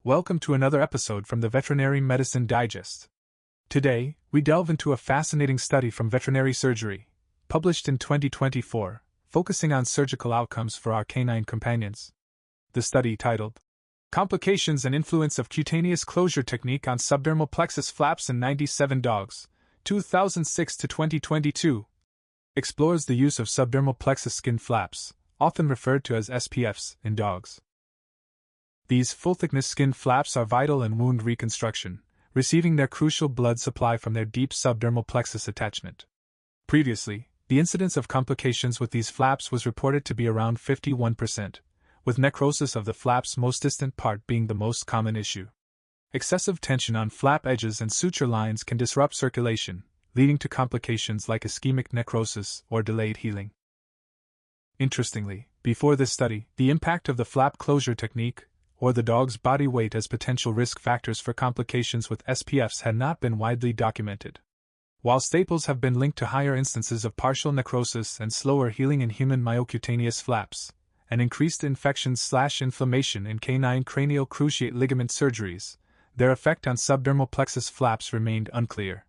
Welcome to another episode from the Veterinary Medicine Digest. Today, we delve into a fascinating study from veterinary surgery, published in 2024, focusing on surgical outcomes for our canine companions. The study, titled Complications and Influence of Cutaneous Closure Technique on Subdermal Plexus Flaps in 97 Dogs, 2006 to 2022, explores the use of subdermal plexus skin flaps, often referred to as SPFs, in dogs. These full-thickness skin flaps are vital in wound reconstruction, receiving their crucial blood supply from their deep subdermal plexus attachment. Previously, the incidence of complications with these flaps was reported to be around 51%, with necrosis of the flap's most distant part being the most common issue. Excessive tension on flap edges and suture lines can disrupt circulation, leading to complications like ischemic necrosis or delayed healing. Interestingly, before this study, the impact of the flap closure technique, or the dog's body weight as potential risk factors for complications with SPFs had not been widely documented. While staples have been linked to higher instances of partial necrosis and slower healing in human myocutaneous flaps, and increased infection/inflammation in canine cranial cruciate ligament surgeries, their effect on subdermal plexus flaps remained unclear.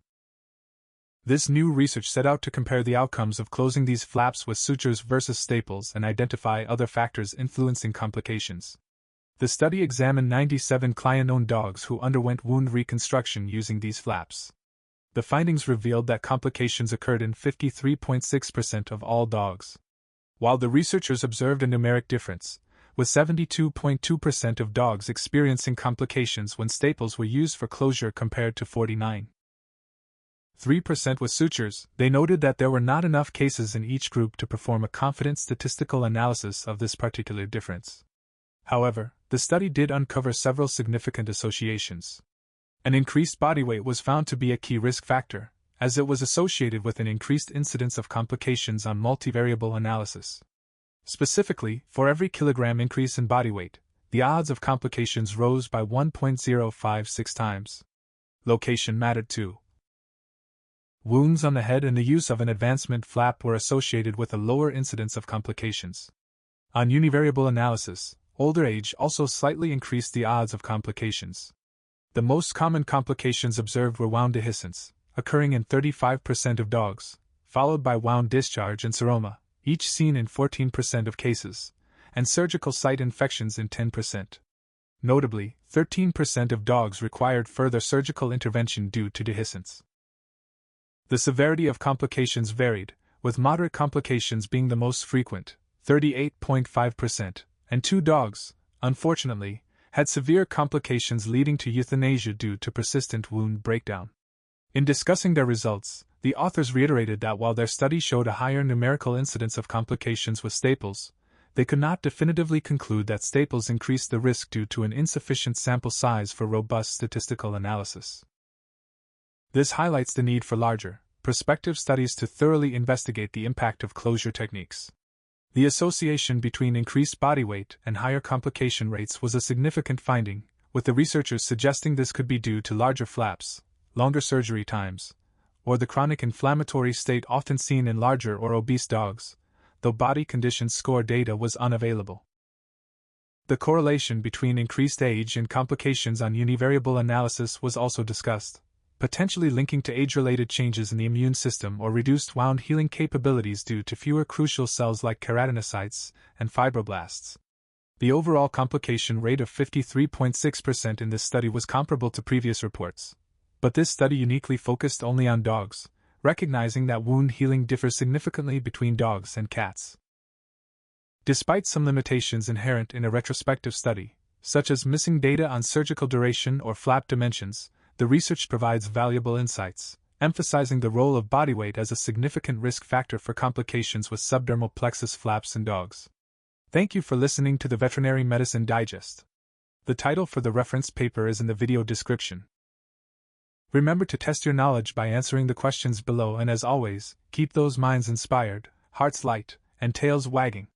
This new research set out to compare the outcomes of closing these flaps with sutures versus staples and identify other factors influencing complications. The study examined 97 client-owned dogs who underwent wound reconstruction using these flaps. The findings revealed that complications occurred in 53.6% of all dogs. While the researchers observed a numeric difference, with 72.2% of dogs experiencing complications when staples were used for closure compared to 49.3% with sutures, they noted that there were not enough cases in each group to perform a confident statistical analysis of this particular difference. However, the study did uncover several significant associations. An increased body weight was found to be a key risk factor, as it was associated with an increased incidence of complications on multivariable analysis. Specifically, for every kilogram increase in body weight, the odds of complications rose by 1.056 times. Location mattered too. Wounds on the head and the use of an advancement flap were associated with a lower incidence of complications. On univariable analysis, older age also slightly increased the odds of complications. The most common complications observed were wound dehiscence, occurring in 35% of dogs, followed by wound discharge and seroma, each seen in 14% of cases, and surgical site infections in 10%. Notably, 13% of dogs required further surgical intervention due to dehiscence. The severity of complications varied, with moderate complications being the most frequent, 38.5%. And 2 dogs, unfortunately, had severe complications leading to euthanasia due to persistent wound breakdown. In discussing their results, the authors reiterated that while their study showed a higher numerical incidence of complications with staples, they could not definitively conclude that staples increased the risk due to an insufficient sample size for robust statistical analysis. This highlights the need for larger, prospective studies to thoroughly investigate the impact of closure techniques. The association between increased body weight and higher complication rates was a significant finding, with the researchers suggesting this could be due to larger flaps, longer surgery times, or the chronic inflammatory state often seen in larger or obese dogs, though body condition score data was unavailable. The correlation between increased age and complications on univariable analysis was also discussed, potentially linking to age-related changes in the immune system or reduced wound healing capabilities due to fewer crucial cells like keratinocytes and fibroblasts. The overall complication rate of 53.6% in this study was comparable to previous reports, but this study uniquely focused only on dogs, recognizing that wound healing differs significantly between dogs and cats. Despite some limitations inherent in a retrospective study, such as missing data on surgical duration or flap dimensions, the research provides valuable insights, emphasizing the role of body weight as a significant risk factor for complications with subdermal plexus flaps in dogs. Thank you for listening to the Veterinary Medicine Digest. The title for the reference paper is in the video description. Remember to test your knowledge by answering the questions below, and as always, keep those minds inspired, hearts light, and tails wagging.